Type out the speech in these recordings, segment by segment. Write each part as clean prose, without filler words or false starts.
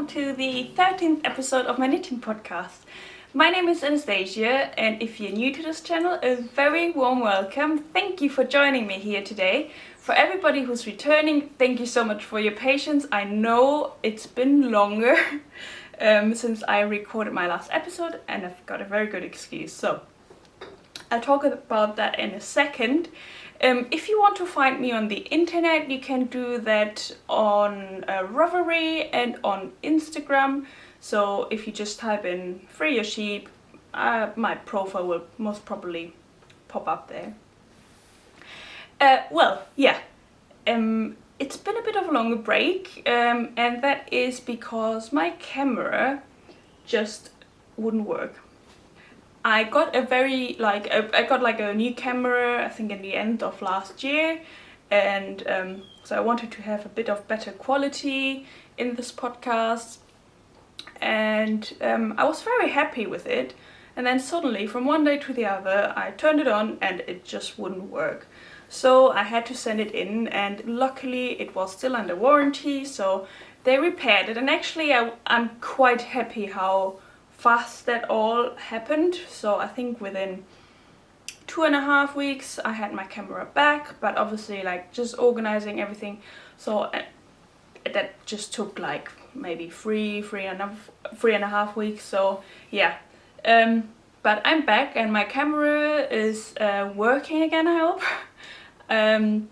welcome to the 13th episode of my knitting podcast. My name is Anastasia, and if you're new to this channel, a very warm welcome. Thank you for joining me here today. For everybody who's returning, thank you so much for your patience. I know it's been longer since I recorded my last episode, and I've got a very good excuse. So I'll talk about that in a second. If you want to find me on the internet, you can do that on Ravelry and on Instagram. So if you just type in Free Your Sheep, my profile will most probably pop up there. It's been a bit of a longer break, and that is because my camera just wouldn't work. I got a new camera, I think in the end of last year, and so I wanted to have a bit of better quality in this podcast, and I was very happy with it. And then suddenly, from one day to the other, I turned it on and it just wouldn't work. So I had to send it in, and luckily it was still under warranty, so they repaired it. And actually I'm quite happy how fast that all happened. So I think within 2.5 weeks I had my camera back, but obviously just organizing everything, so that just took maybe three and a half weeks. So yeah, but I'm back and my camera is working again, I hope. And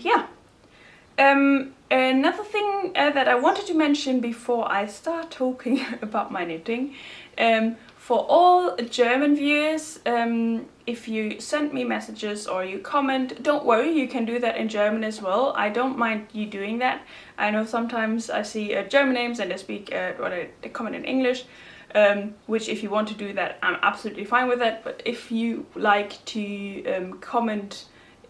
yeah, another thing that I wanted to mention before I start talking about my knitting, for all German viewers, if you send me messages or you comment, don't worry, you can do that in German as well. I don't mind you doing that. I know sometimes I see German names and they speak or they comment in English, which if you want to do that, I'm absolutely fine with that. But if you like to comment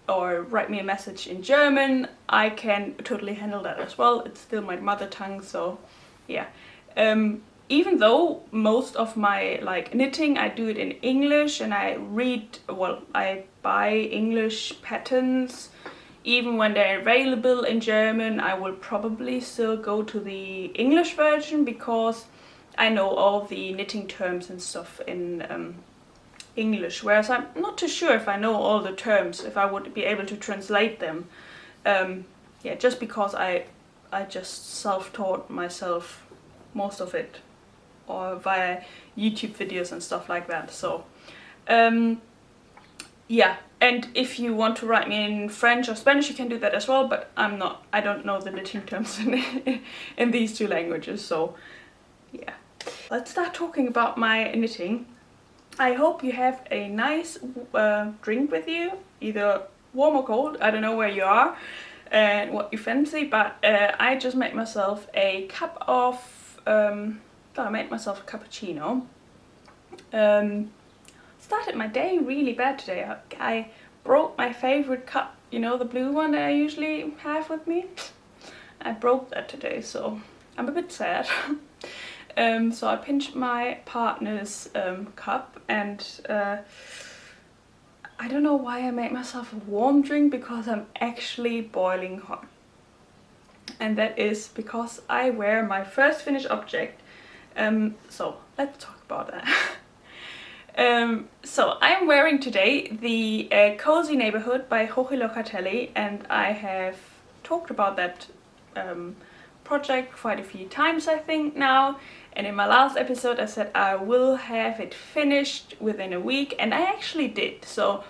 or write me a message in German, I can totally handle that as well. It's still my mother tongue, so yeah. Even though most of my knitting, I do it in English, and I buy English patterns. Even when they're available in German, I will probably still go to the English version because I know all the knitting terms and stuff in English, whereas I'm not too sure if I know all the terms, if I would be able to translate them. Yeah, just because I just self-taught myself most of it, or via YouTube videos and stuff like that. So yeah, and if you want to write me in French or Spanish, you can do that as well, but I don't know the knitting terms in these two languages. So yeah, let's start talking about my knitting. I hope you have a nice drink with you, either warm or cold. I don't know where you are and what you fancy, but I just made myself a cup of I made myself a cappuccino. Started my day really bad today. I broke my favorite cup, you know, the blue one that I usually have with me. I broke that today, so I'm a bit sad. So I pinched my partner's cup, and I don't know why I made myself a warm drink, because I'm actually boiling hot. And that is because I wear my first finished object. So let's talk about that. So I'm wearing today the Cozy Neighbourhood by Joji Locatelli, and I have talked about that project quite a few times, I think, now. And in my last episode I said I will have it finished within a week, and I actually did. So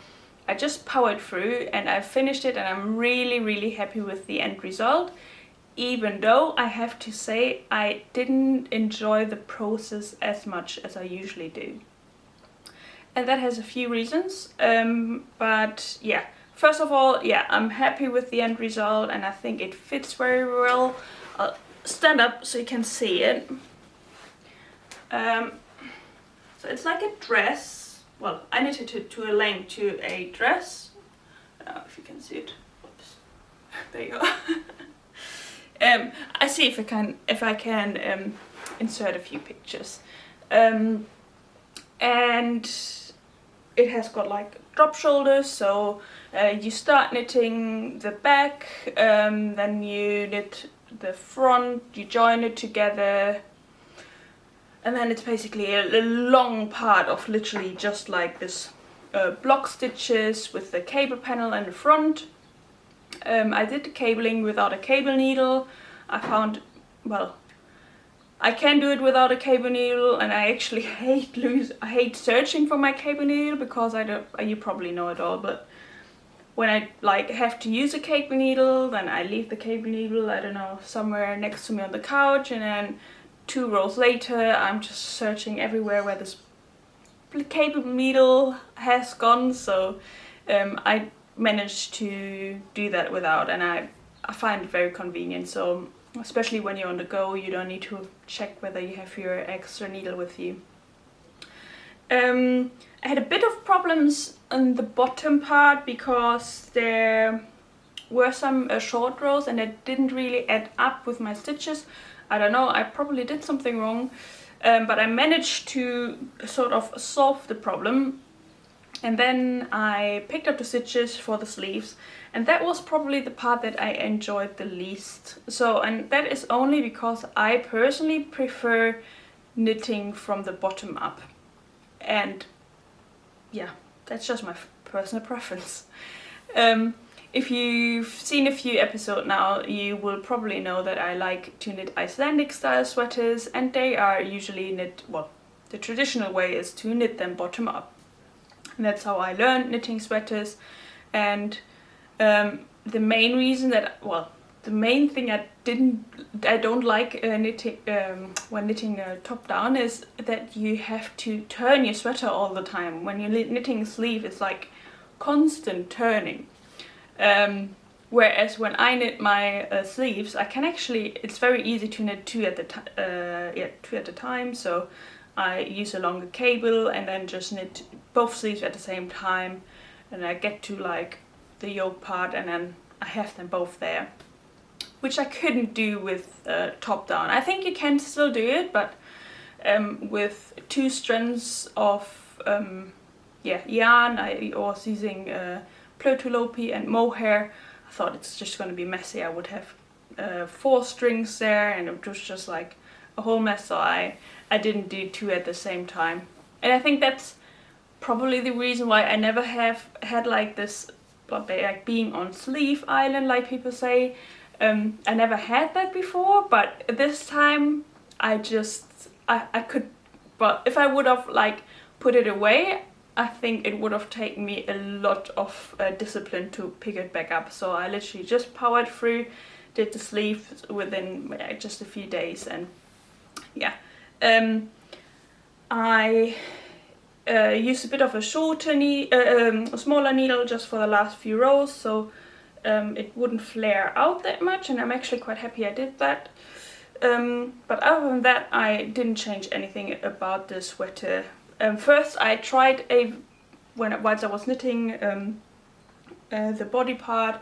I just powered through and I finished it, and I'm really happy with the end result, even though I have to say I didn't enjoy the process as much as I usually do. And that has a few reasons, but yeah, first of all, yeah, I'm happy with the end result, and I think it fits very well. I'll stand up so you can see it. So it's like a dress. Well, I knitted it to a length to a dress. If you can see it. Oops. There you go. I see if I can insert a few pictures. And it has got drop shoulders, so you start knitting the back, then you knit the front, you join it together, and then it's basically a long part of literally just like this block stitches with the cable panel in the front. I did the cabling without a cable needle. I found, well, I can do it without a cable needle, and I actually hate searching for my cable needle because you probably know it all, but when I like have to use a cable needle, then I leave the cable needle, I don't know, somewhere next to me on the couch, and then 2 rows later I'm just searching everywhere where this cable needle has gone. So I managed to do that without, and I find it very convenient. So especially when you're on the go, you don't need to check whether you have your extra needle with you. I had a bit of problems on the bottom part because there were some short rows and it didn't really add up with my stitches. I don't know, I probably did something wrong, but I managed to sort of solve the problem. And then I picked up the stitches for the sleeves, and that was probably the part that I enjoyed the least. So, and that is only because I personally prefer knitting from the bottom up. And yeah, that's just my personal preference. If you've seen a few episodes now, you will probably know that I like to knit Icelandic style sweaters, and they are usually knit, well, the traditional way is to knit them bottom up. And that's how I learned knitting sweaters. And the main reason that, well, the main thing I don't like knitting when knitting top down is that you have to turn your sweater all the time. When you're knitting a sleeve, it's like constant turning. Whereas when I knit my sleeves, I can actually, it's very easy to knit two at a time. So I use a longer cable and then just knit both sleeves at the same time, and I get to like the yoke part and then I have them both there, which I couldn't do with top down. I think you can still do it, but with 2 strands of yarn, I was using Plötulopi and mohair. I thought it's just going to be messy. I would have 4 strings there and it was just like a whole mess, so I didn't do 2 at the same time. And I think that's probably the reason why I never have had like this, like being on sleeve island, like people say. I never had that before, but this time I could, but if I would have like put it away, I think it would have taken me a lot of discipline to pick it back up. So I literally just powered through, did the sleeves within just a few days, and yeah. I used a bit of a a smaller needle just for the last few rows, so it wouldn't flare out that much, and I'm actually quite happy I did that. But other than that, I didn't change anything about the sweater. First I tried whilst I was knitting the body part,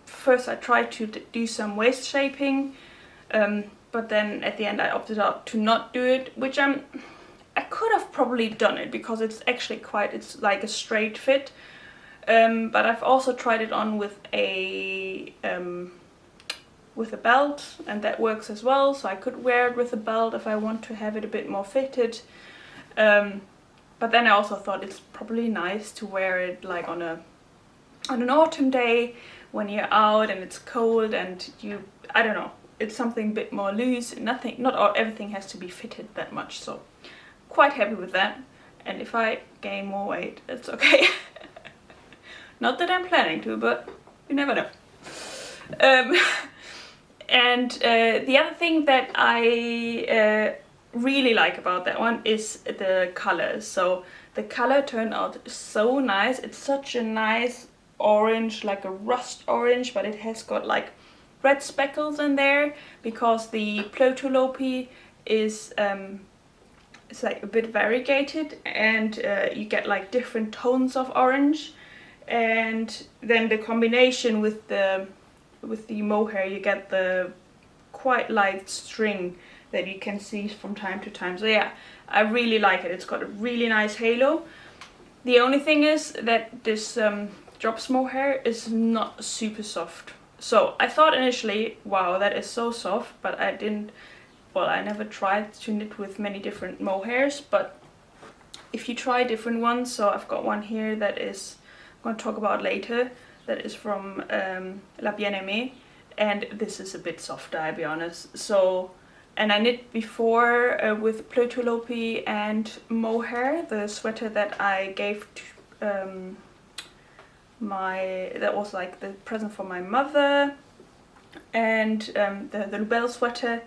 first I tried to do some waist shaping, but then at the end I opted out to not do it, which I could have probably done it because it's actually it's like a straight fit. But I've also tried it on with a belt, and that works as well, so I could wear it with a belt if I want to have it a bit more fitted. But then I also thought it's probably nice to wear it like on an autumn day when you're out and it's cold and I don't know, it's something a bit more loose. Not everything has to be fitted that much, so quite happy with that. And if I gain more weight, it's okay. Not that I'm planning to, but you never know. And the other thing that I really like about that one is the color. So the color turned out so nice. It's such a nice orange, like a rust orange, but it has got like red speckles in there because the Plötulopi is it's like a bit variegated, and you get like different tones of orange. And then the combination with the mohair, you get the quite light string that you can see from time to time. So yeah, I really like it. It's got a really nice halo. The only thing is that this drops mohair is not super soft. So I thought initially, wow, that is so soft, but I didn't, well, I never tried to knit with many different mohairs, but if you try different ones, so I've got one here that is, I'm going to talk about later, that is from La Bien-Aimée, and this is a bit softer, I'll be honest. So, and I knit before with Plötulopi and mohair, the sweater that I gave to that was like the present for my mother, and the Lubell sweater,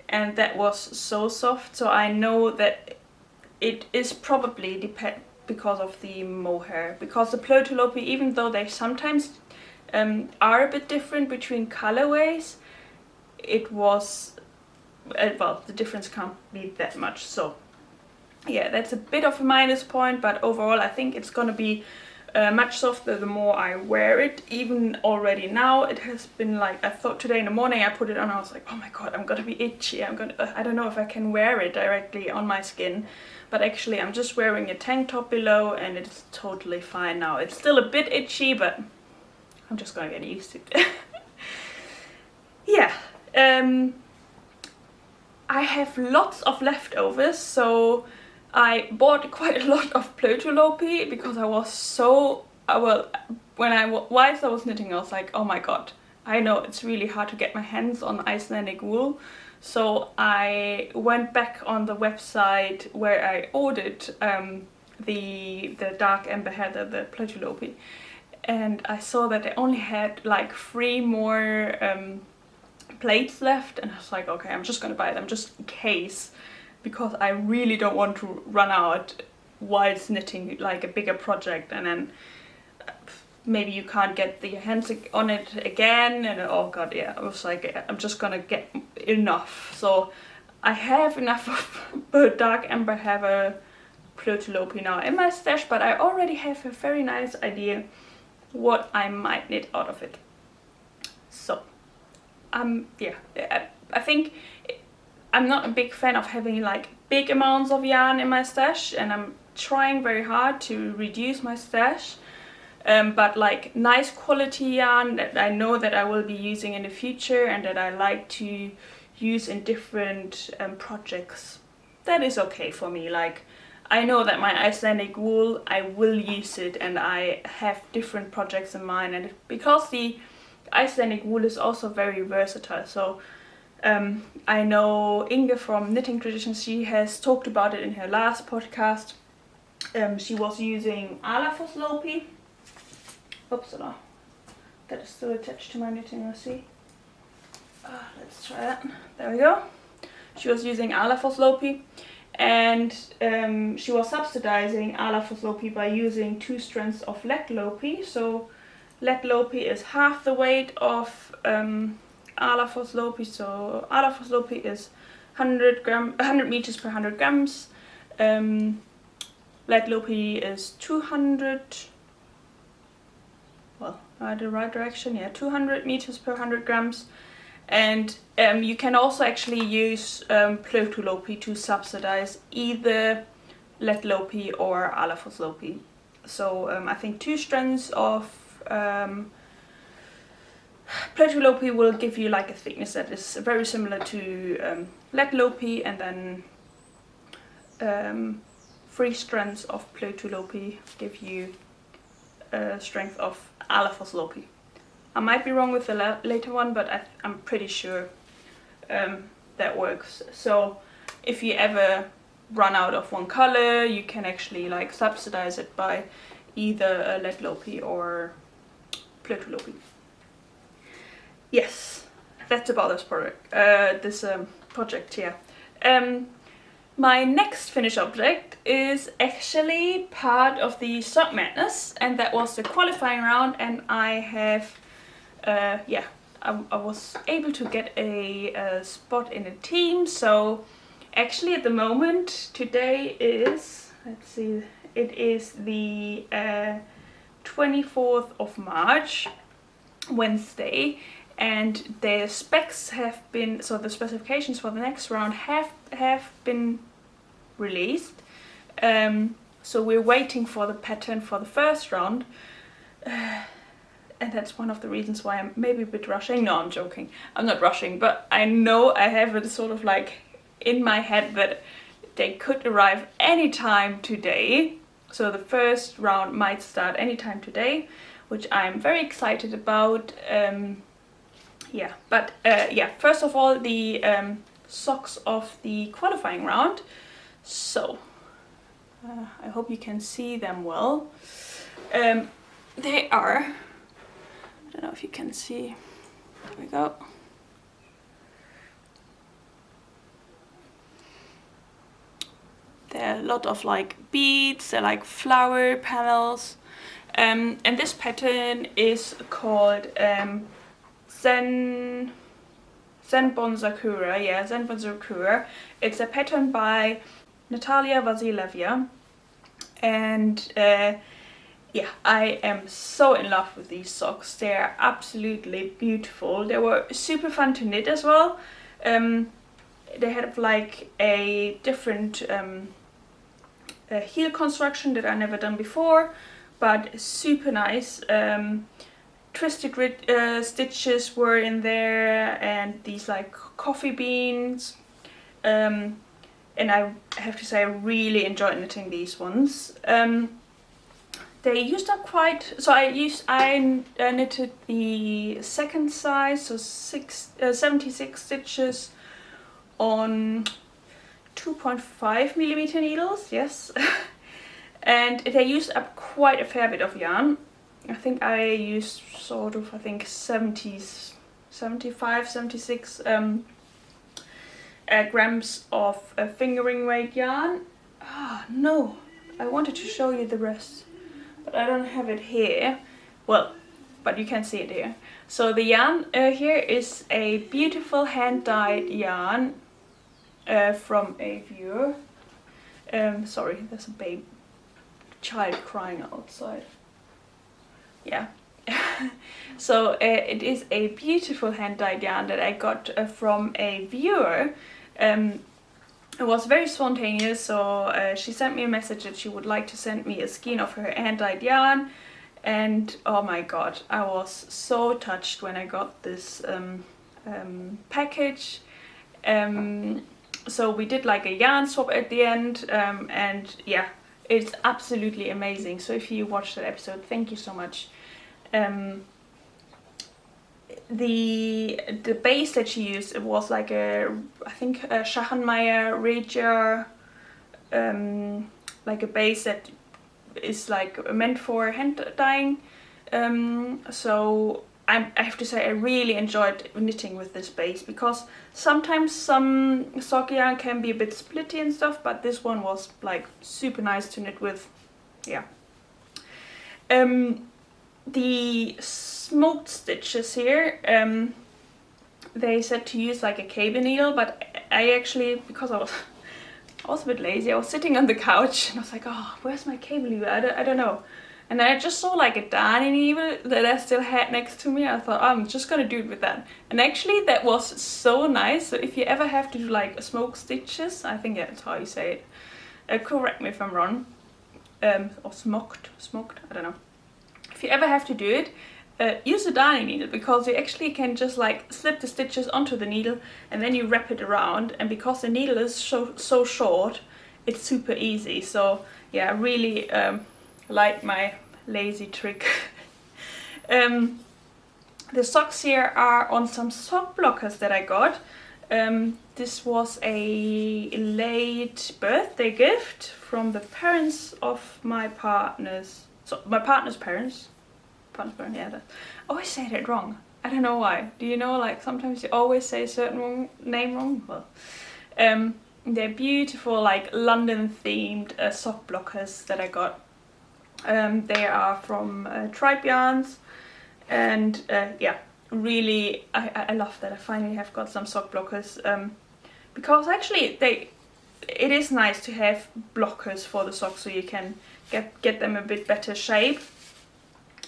and that was so soft. So I know that it is probably because of the mohair, because the Plötulopi, even though they sometimes are a bit different between colorways, it was well, the difference can't be that much. So yeah, that's a bit of a minus point, but overall I think it's gonna be much softer the more I wear it. Even already now it has been like, I thought today in the morning I put it on, I was like, oh my god, I'm gonna be itchy, I don't know if I can wear it directly on my skin, but actually I'm just wearing a tank top below and it's totally fine now. It's still a bit itchy, but I'm just gonna get used to it. Yeah, I have lots of leftovers, so I bought quite a lot of Plötulopi because I was so, well, whilst I was knitting I was like, oh my god, I know it's really hard to get my hands on Icelandic wool. So I went back on the website where I ordered the dark amber heather, the Plötulopi, and I saw that they only had like 3 more plates left, and I was like, okay, I'm just gonna buy them just in case, because I really don't want to run out whilst knitting like a bigger project and then maybe you can't get the hands on it again, and oh god, yeah, I was like, I'm just gonna get enough. So I have enough of dark amber heather Plötulopi now in my stash, but I already have a very nice idea what I might knit out of it. So yeah, I think I'm not a big fan of having like big amounts of yarn in my stash, and I'm trying very hard to reduce my stash, but like nice quality yarn that I know that I will be using in the future and that I like to use in different projects, that is okay for me. Like, I know that my Icelandic wool, I will use it, and I have different projects in mind, and because the Icelandic wool is also very versatile. So I know Inge from Knitting Traditions, she has talked about it in her last podcast. She was using Alafoslopi. Oops, that is still attached to my knitting, let's see. Let's try that. There we go. She was using Alafoslopi, and she was subsidizing Alafoslopi by using 2 strands of Letlopi. So Letlopi is half the weight of Alafoslopi, so Alafoslopi is 100 meters per 100 grams. Letlopi is 200, well, the right direction, yeah, 200 meters per 100 grams. And you can also actually use Plötulopi to subsidize either Letlopi or Alafoslopi. So I think 2 strands of Plötulopi will give you like a thickness that is very similar to Letlopi, and then 3 strands of Plötulopi give you a strength of Alafoslopi. I might be wrong with the later one, but I'm pretty sure that works. So if you ever run out of one color, you can actually like subsidize it by either Letlopi or Plötulopi. Yes, that's about this project here. My next finished object is actually part of the Sock Madness, and that was the qualifying round, and I have, yeah, I was able to get a spot in a team. So actually at the moment, today is, let's see, it is the 24th of March, Wednesday, and the specs have been, so the specifications for the next round have been released. So we're waiting for the pattern for the first round. and that's one of the reasons why I'm maybe a bit rushing. No, I'm joking. I'm not rushing, but I know I have it sort of like in my head that they could arrive anytime today. So the first round might start anytime today, which I'm very excited about. Yeah, but yeah, first of all, the socks of the qualifying round. So I hope you can see them well. They are, I don't know if you can see, there we go. There are a lot of like beads, they're like flower panels. And this pattern is called Senbonzakura, yeah, Senbonzakura. It's a pattern by Natalia Vasileva. And yeah, I am so in love with these socks. They are absolutely beautiful. They were super fun to knit as well. They had like a different heel construction that I never done before, but super nice. Twisted stitches were in there, and these like coffee beans. And I have to say I really enjoyed knitting these ones. They used up quite, so I knitted the second size, so 76 stitches on 2.5 millimeter needles, yes. And they used up quite a fair bit of yarn. I think I used sort of, I think 75, 76 grams of fingering weight yarn. Ah, no, I wanted to show you the rest, but I don't have it here. Well, but you can see it here. So the yarn here is a beautiful hand-dyed yarn from a viewer. Sorry, there's a baby child crying outside. Yeah. So it is a beautiful hand-dyed yarn that I got from a viewer. It was very spontaneous, so she sent me a message that she would like to send me a skein of her hand-dyed yarn, and oh my god, I was so touched when I got this package. So we did like a yarn swap at the end, and yeah, it's absolutely amazing. So if you watched that episode, thank you so much. The base that she used, it was like a, I think a Schachenmeier Regia, like a base that is like meant for hand dyeing. So I have to say I really enjoyed knitting with this base, because sometimes some sock yarn can be a bit splitty and stuff, but this one was like super nice to knit with. Yeah. The smoked stitches here, they said to use like a cable needle, but I actually, because I was a bit lazy, I was sitting on the couch and I was like, oh, where's my cable needle? I don't know. And I just saw like a darning needle that I still had next to me. I thought, oh, I'm just gonna do it with that. And actually that was so nice. So if you ever have to do like smoke stitches, I think that's how you say it. Correct me if I'm wrong. Or smoked, I don't know. If you ever have to do it, use a darning needle, because you actually can just like slip the stitches onto the needle and then you wrap it around, and because the needle is so short, it's super easy. So yeah, I really like my lazy trick. The socks here are on some sock blockers that I got. This was a late birthday gift from the parents of my partner's, so my partner's parents. Yeah, I always say that wrong. I don't know why. Do you know, like sometimes you always say a certain name wrong? Well, they're beautiful, like London themed sock blockers that I got. They are from Tribe Yarns, and yeah, really I love that I finally have got some sock blockers, because actually it is nice to have blockers for the socks, so you can get them a bit better shape.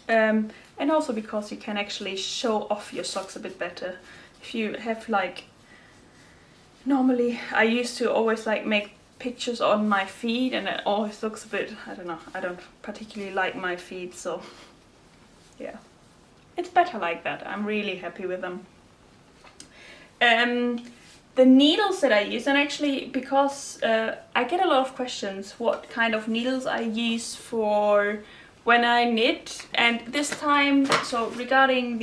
And also because you can actually show off your socks a bit better. If you have like, normally I used to always like make pictures on my feet, and it always looks a bit, I don't know, I don't particularly like my feet, so yeah. it's better like that. I'm really happy with them. The needles that I use, and actually because I get a lot of questions what kind of needles I use for when I knit, and this time, so regarding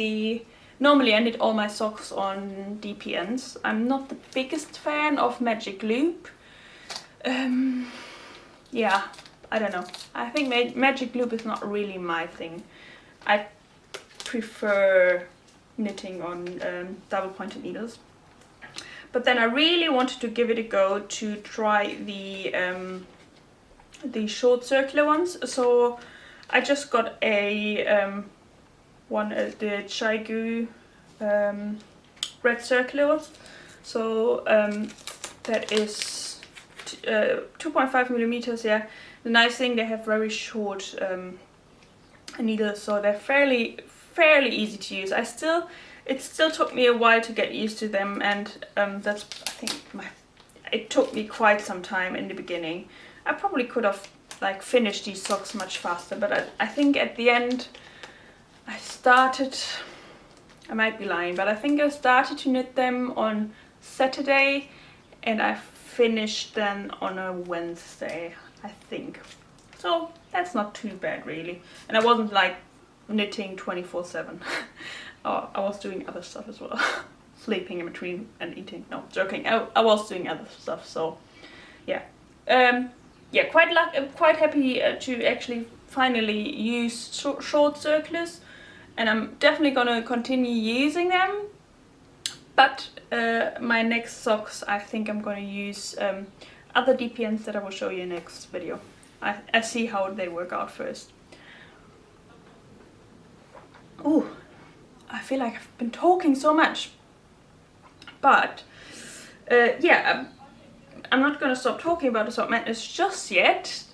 normally I knit all my socks on DPNs. I'm not the biggest fan of Magic Loop. Yeah, I don't know. I think Magic Loop is not really my thing. I prefer knitting on double pointed needles. But then I really wanted to give it a go to try the short circular ones. So I just got a the Chaigu red circular ones. So that is 2.5 millimeters. Yeah, the nice thing, they have very short needles, so they're fairly easy to use. It still took me a while to get used to them, and that's, I think, it took me quite some time in the beginning. I probably could have like finished these socks much faster, but I think at the end I might be lying, but I think I started to knit them on Saturday and I finished them on a Wednesday, I think. So that's not too bad really, and I wasn't like knitting 24/7. Oh, I was doing other stuff as well. Sleeping in between and eating. No, joking. I was doing other stuff, so yeah. Yeah, quite happy to actually finally use short circulars, and I'm definitely gonna continue using them. But my next socks, I think I'm gonna use other DPNs that I will show you in the next video. I see how they work out first. Ooh. I feel like I've been talking so much, but yeah, I'm not gonna stop talking about the Sock Madness just yet.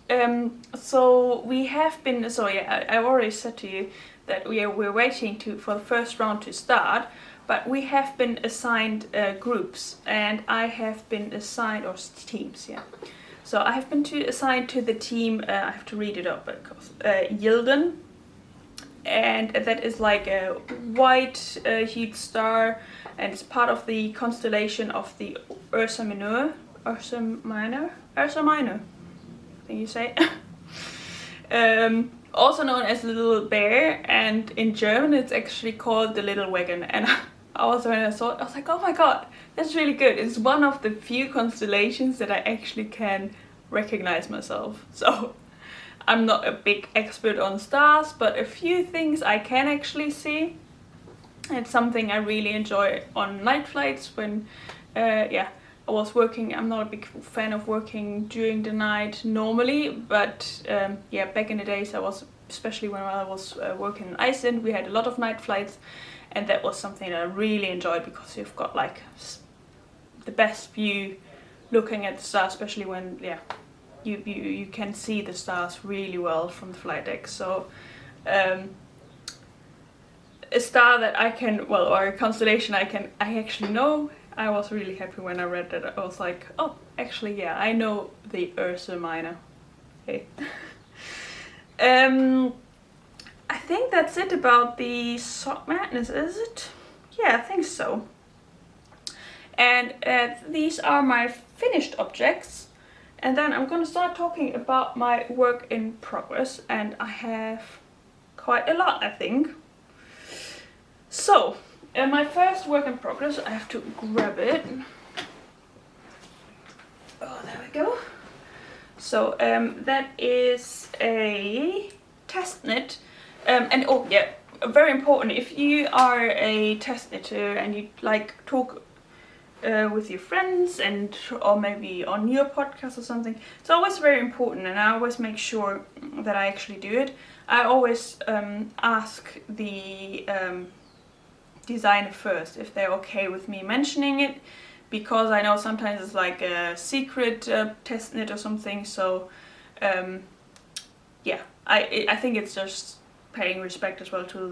So we have been, so yeah, I already said to you that we're waiting for the first round to start, but we have been assigned groups, and I have been assigned, or teams, yeah. So I have been assigned to the team, I have to read it up, Yilden. And that is like a white hued star, and it's part of the constellation of the Ursa Minor, I think you say. Also known as Little Bear, and in German it's actually called the Little Wagon. And when I saw it, I was like, oh my god, that's really good. It's one of the few constellations that I actually can recognize myself. So I'm not a big expert on stars, but a few things I can actually see. It's something I really enjoy on night flights when, yeah, I was working. I'm not a big fan of working during the night normally, but yeah, back in the days especially when I was working in Iceland, we had a lot of night flights, and that was something that I really enjoyed because you've got like the best view looking at the stars, especially when, yeah, you can see the stars really well from the flight deck. So a star that I can, well, or a constellation I actually know. I was really happy when I read that. I was like, oh, actually, yeah, I know the Ursa Minor. Okay. I think that's it about the Sock Madness, is it? Yeah, I think so. And these are my finished objects. And then I'm gonna start talking about my work in progress, and I have quite a lot, I think. So, my first work in progress, I have to grab it. Oh, there we go. So, that is a test knit. And oh yeah, very important, if you are a test knitter and you like talk with your friends or maybe on your podcast or something, it's always very important, and I always make sure that I actually do it. I always ask the designer first if they're okay with me mentioning it, because I know sometimes it's like a secret test knit or something. So yeah, I think it's just paying respect as well to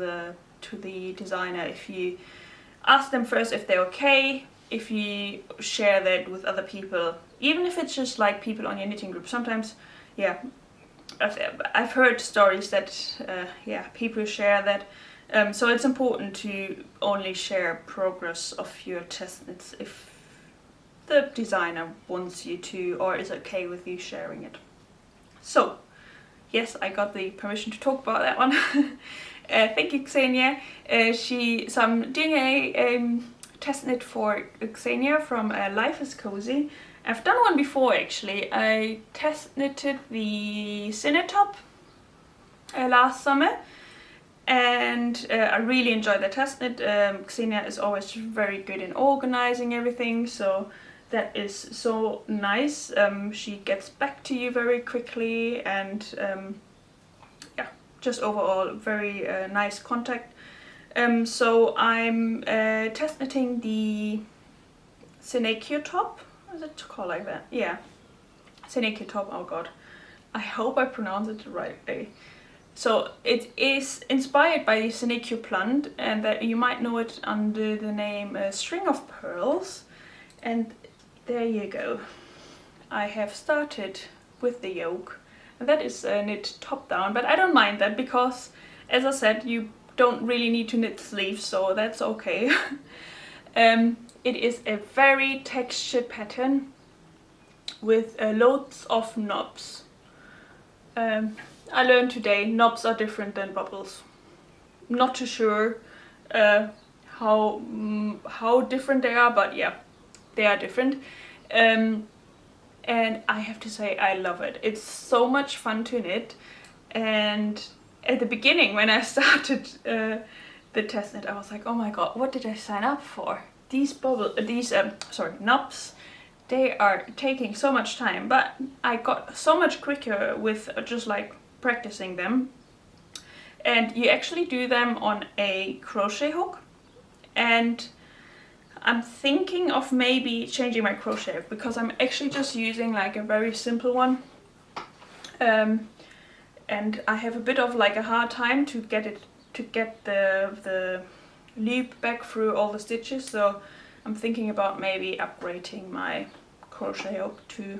the designer if you ask them first if they're okay. If you share that with other people, even if it's just like people on your knitting group, sometimes, yeah, I've heard stories that, yeah, people share that So it's important to only share progress of your test knits if the designer wants you to or is okay with you sharing it. So yes, I got the permission to talk about that one. Thank you, Ksenia. So I'm doing a test knit for Ksenia from Life is Cozy. I've done one before actually. I test knitted the Cine top last summer, and I really enjoyed the test knit. Ksenia is always very good in organizing everything, so that is so nice. She gets back to you very quickly, and yeah, just overall very nice contact. So I'm test knitting the Senecio top. Is it called like that? Yeah, Senecio top. Oh god, I hope I pronounce it the right way. So it is inspired by the Senecio plant, and that you might know it under the name String of Pearls. And there you go. I have started with the yoke, and that is knit top down, but I don't mind that because, as I said, you don't really need to knit sleeves, so that's okay. It is a very textured pattern with loads of knobs. I learned today knobs are different than bubbles. Not too sure how different they are, but yeah, they are different. And I have to say I love it. It's so much fun to knit. And at the beginning when I started the test knit, I was like, oh my god, what did I sign up for? These knobs, they are taking so much time, but I got so much quicker with just like practicing them. And you actually do them on a crochet hook, and I'm thinking of maybe changing my crochet hook because I'm actually just using like a very simple one, and I have a bit of like a hard time to get the loop back through all the stitches. So I'm thinking about maybe upgrading my crochet hook to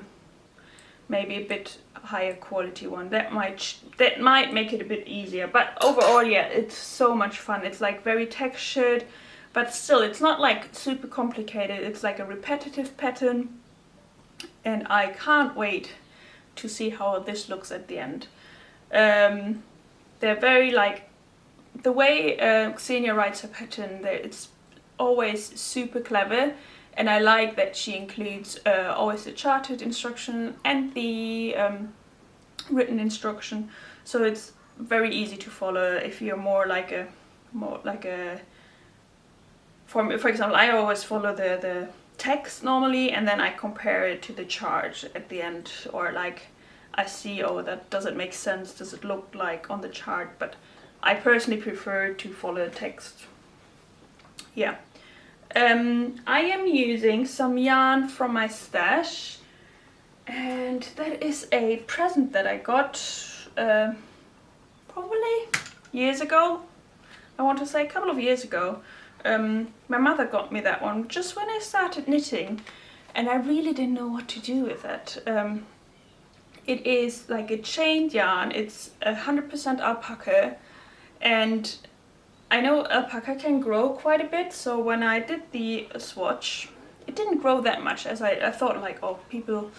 maybe a bit higher quality one. That might make it a bit easier, but overall, yeah, it's so much fun. It's like very textured, but still it's not like super complicated. It's like a repetitive pattern, and I can't wait to see how this looks at the end. They're very like, the way Ksenia writes her pattern, it's always super clever. And I like that she includes always the charted instruction and the written instruction, so it's very easy to follow if you're more like a for example, I always follow the text normally, and then I compare it to the chart at the end, or like I see, oh, that doesn't make sense, does it look like on the chart? But I personally prefer to follow text. Yeah. I am using some yarn from my stash, and that is a present that I got probably years ago. I want to say a couple of years ago. My mother got me that one just when I started knitting, and I really didn't know what to do with it. It is like a chained yarn. It's 100% alpaca, and I know alpaca can grow quite a bit, so when I did the swatch, it didn't grow that much as I thought. Like, oh, people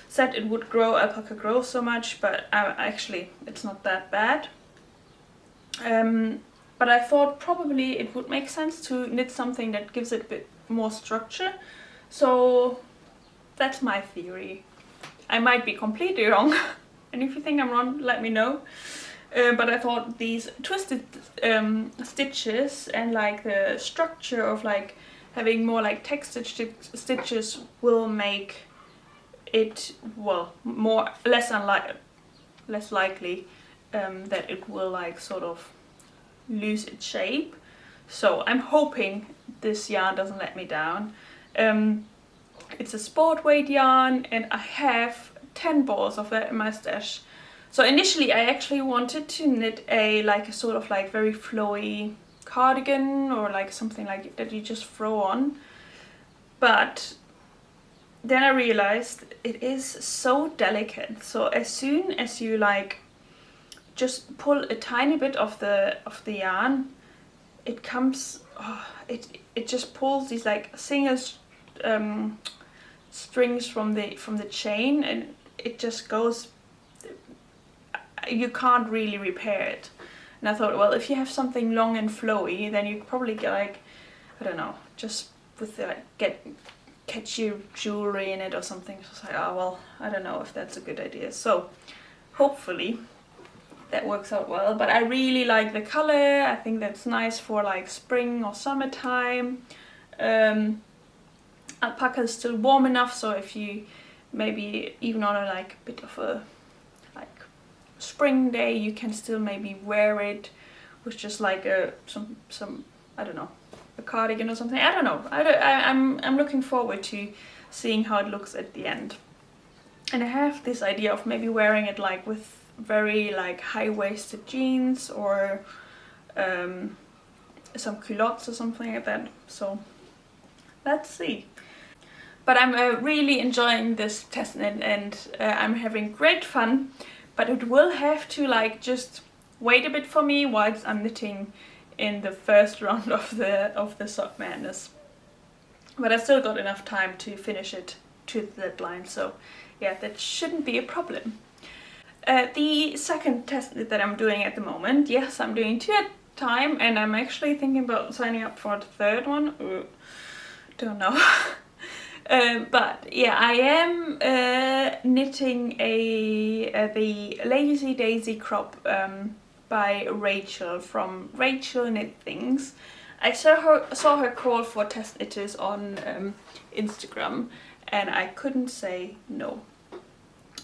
said it would grow, alpaca grows so much, but actually it's not that bad. But I thought probably it would make sense to knit something that gives it a bit more structure. So that's my theory. I might be completely wrong, and if you think I'm wrong, let me know. But I thought these twisted stitches and like the structure of like having more like textured stitches will make it, well, less likely that it will like sort of lose its shape. So I'm hoping this yarn doesn't let me down. It's a sport weight yarn, and I have 10 balls of that in my stash. So initially I actually wanted to knit a sort of like very flowy cardigan, or like something like that you just throw on. But then I realized it is so delicate. So as soon as you like just pull a tiny bit of the yarn, it comes, it just pulls these like single strings from the chain, and it just goes, you can't really repair it. And I thought, well, if you have something long and flowy, then you probably get like, I don't know, just with the, catch your jewelry in it or something. So I was like, oh well, I don't know if that's a good idea. So hopefully that works out well. But I really like the color. I think that's nice for like spring or summertime. Alpaca is still warm enough, so if you maybe even on a like bit of a like spring day, you can still maybe wear it with just like some I don't know, a cardigan or something. I don't know. I'm looking forward to seeing how it looks at the end. And I have this idea of maybe wearing it like with very like high-waisted jeans or some culottes or something like that. So let's see. But I'm really enjoying this test knit, and I'm having great fun. But it will have to like just wait a bit for me whilst I'm knitting in the first round of the sock madness. But I still got enough time to finish it to the deadline, so yeah, that shouldn't be a problem. The second test knit that I'm doing at the moment, yes, I'm doing 2 at a time, and I'm actually thinking about signing up for the third one. Don't know. But yeah, I am knitting the Lazy Daisy crop by Rachel from Rachel Knit Things. I saw her call for test knitters on Instagram, and I couldn't say no.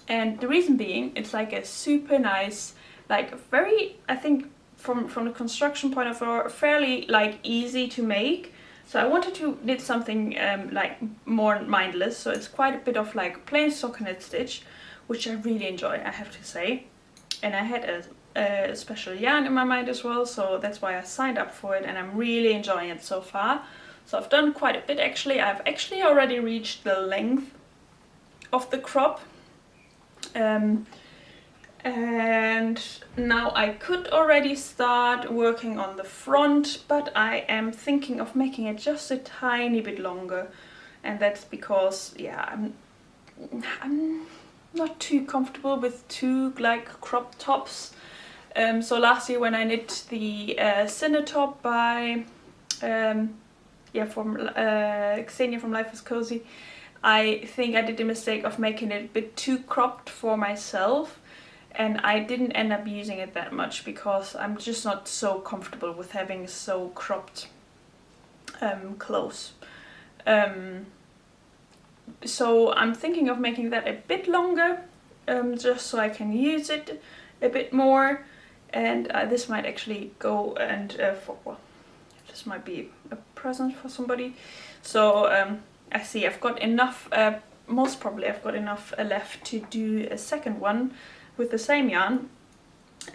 And the reason being, it's like a super nice, like very, I think from the construction point of view, fairly like easy to make. So I wanted to knit something like more mindless, so it's quite a bit of like plain stockinette stitch, which I really enjoy, I have to say. And I had a special yarn in my mind as well, so that's why I signed up for it, and I'm really enjoying it so far. So I've done quite a bit actually. I've actually already reached the length of the crop. And now I could already start working on the front, but I am thinking of making it just a tiny bit longer, and that's because, yeah, I'm not too comfortable with 2 like crop tops. So last year when I knit the Senna top by from Ksenia from Life is Cozy, I think I did the mistake of making it a bit too cropped for myself, and I didn't end up using it that much because I'm just not so comfortable with having so cropped clothes. So I'm thinking of making that a bit longer, just so I can use it a bit more, and this might actually go and this might be a present for somebody. So I see I've got enough, most probably I've got enough left to do a second one with the same yarn,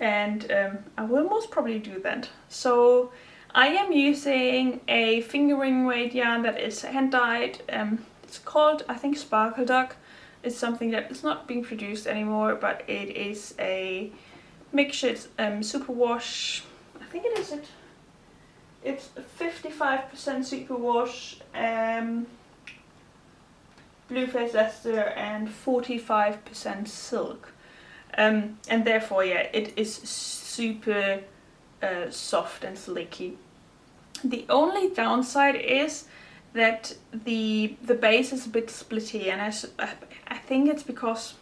and I will most probably do that. So I am using a fingering weight yarn that is hand dyed. It's called, I think, Sparkleduck. It's something that is not being produced anymore, but it is a mixture. It's superwash. I think it is it. It's 55% superwash, blue face ester, and 45% silk. And therefore, yeah, it is super soft and slicky. The only downside is that the base is a bit splitty, and I think it's because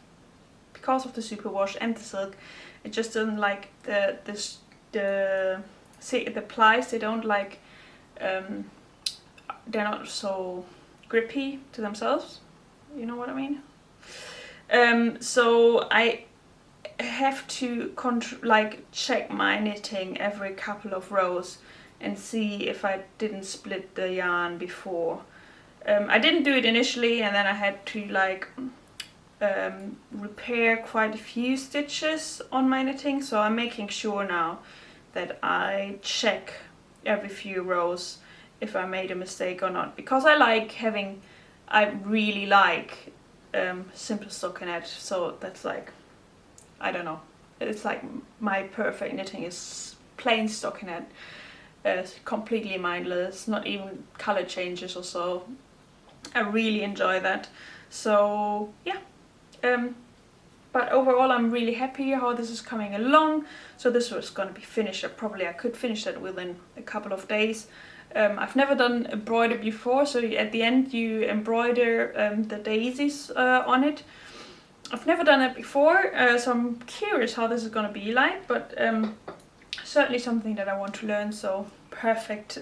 of the superwash and the silk. It just doesn't like the plies. They don't like they're not so grippy to themselves. You know what I mean? So I have to check my knitting every couple of rows and see if I didn't split the yarn before. I didn't do it initially, and then I had to repair quite a few stitches on my knitting, so I'm making sure now that I check every few rows if I made a mistake or not, because I really like simple stockinette, so that's like, I don't know, it's like my perfect knitting is plain stockinette, completely mindless, not even color changes or so. I really enjoy that. So yeah, but overall I'm really happy how this is coming along. So this was going to be finished, I could finish that within a couple of days. I've never done embroidery before, so at the end you embroider the daisies on it. I've never done it before, so I'm curious how this is going to be like, but certainly something that I want to learn, so perfect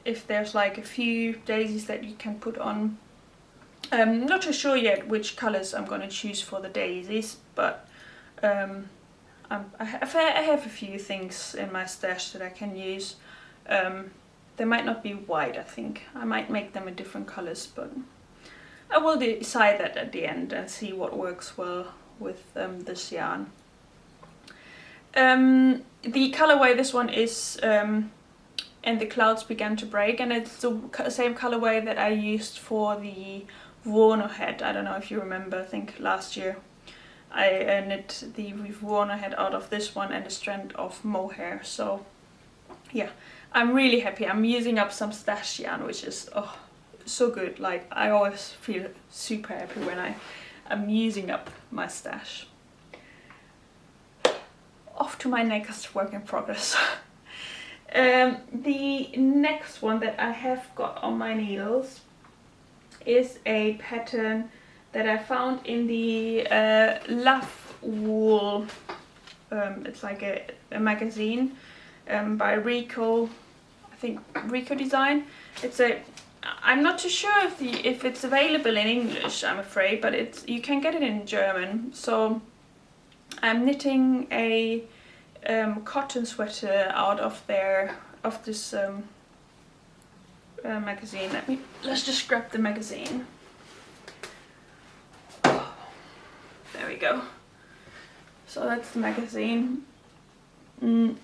if there's like a few daisies that you can put on. I'm not too sure yet which colours I'm going to choose for the daisies, but I have a few things in my stash that I can use. They might not be white, I think. I might make them in different colours, but I will decide that at the end and see what works well with this yarn. The colorway this one is And the Clouds Began to Break, and it's the same colorway that I used for the Warner head. I don't know if you remember, I think last year I knit the Warner head out of this one and a strand of mohair. So yeah, I'm really happy. I'm using up some stash yarn, which is so good. Like, I always feel super happy when I'm using up my stash. Off to my next work in progress. The next one that I have got on my needles is a pattern that I found in the Lovewool. It's like a magazine by Rico, I think Rico Design. I'm not too sure if it's available in English, I'm afraid, but you can get it in German. So I'm knitting a cotton sweater out of this magazine. Let's just grab the magazine. There we go. So that's the magazine, and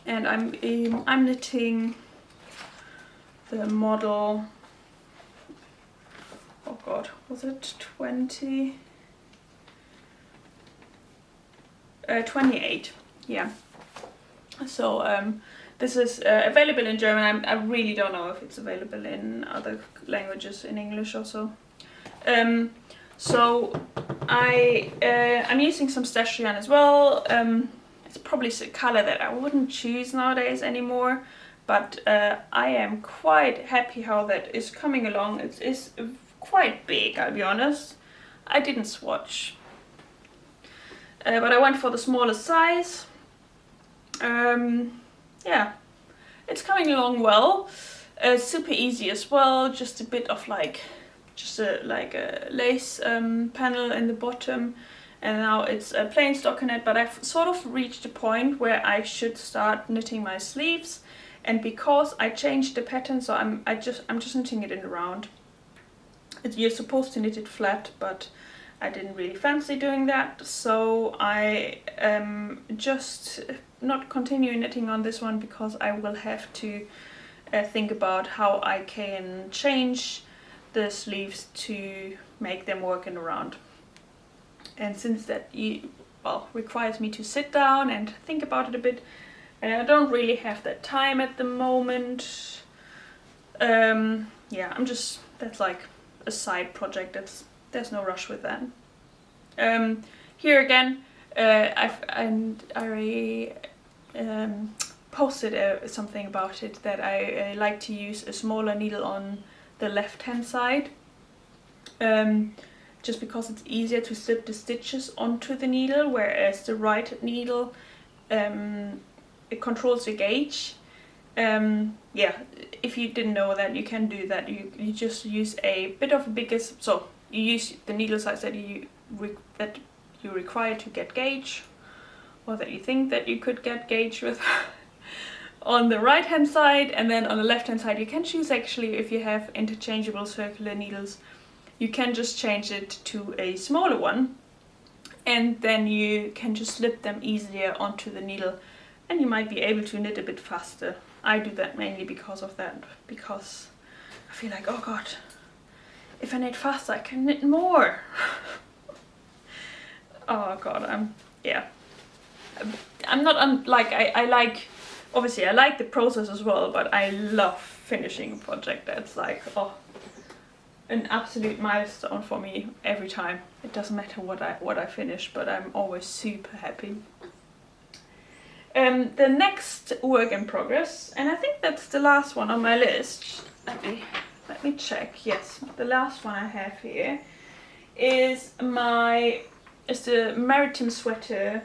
I'm knitting the model. Oh God, was it 20? 28, yeah. So this is available in German. I really don't know if it's available in other languages, in English also. So I'm using some stash yarn as well. It's probably a color that I wouldn't choose nowadays anymore, but I am quite happy how that is coming along. It's quite big, I'll be honest. I didn't swatch. But I went for the smallest size. Yeah, it's coming along well. Super easy as well. Just a bit of like a lace panel in the bottom, and now it's a plain stockinette. But I've sort of reached a point where I should start knitting my sleeves, and because I changed the pattern, so I'm just knitting it in the round. You're supposed to knit it flat, but I didn't really fancy doing that, so I am just not continuing knitting on this one because I will have to think about how I can change the sleeves to make them work in the round. And since that requires me to sit down and think about it a bit, and I don't really have that time at the moment. Yeah, that's like a side project. There's no rush with that. Here again, I posted something about it, that I like to use a smaller needle on the left hand side, just because it's easier to slip the stitches onto the needle, whereas the right needle it controls the gauge. Yeah, if you didn't know that, you can do that. You just use a bit of a bigger, so you use the needle size that you require to get gauge, or that you think that you could get gauge with on the right hand side, and then on the left hand side you can choose, actually, if you have interchangeable circular needles, you can just change it to a smaller one, and then you can just slip them easier onto the needle, and you might be able to knit a bit faster. I do that mainly because of that, because I feel like, oh God, if I knit faster I can knit more. oh god, I'm not like I like, obviously I like the process as well, but I love finishing a project. That's like, oh, an absolute milestone for me every time. It doesn't matter what I finish, but I'm always super happy. The next work in progress, and I think that's the last one on my list. Let me check. Yes, the last one I have here is the Maritime Sweater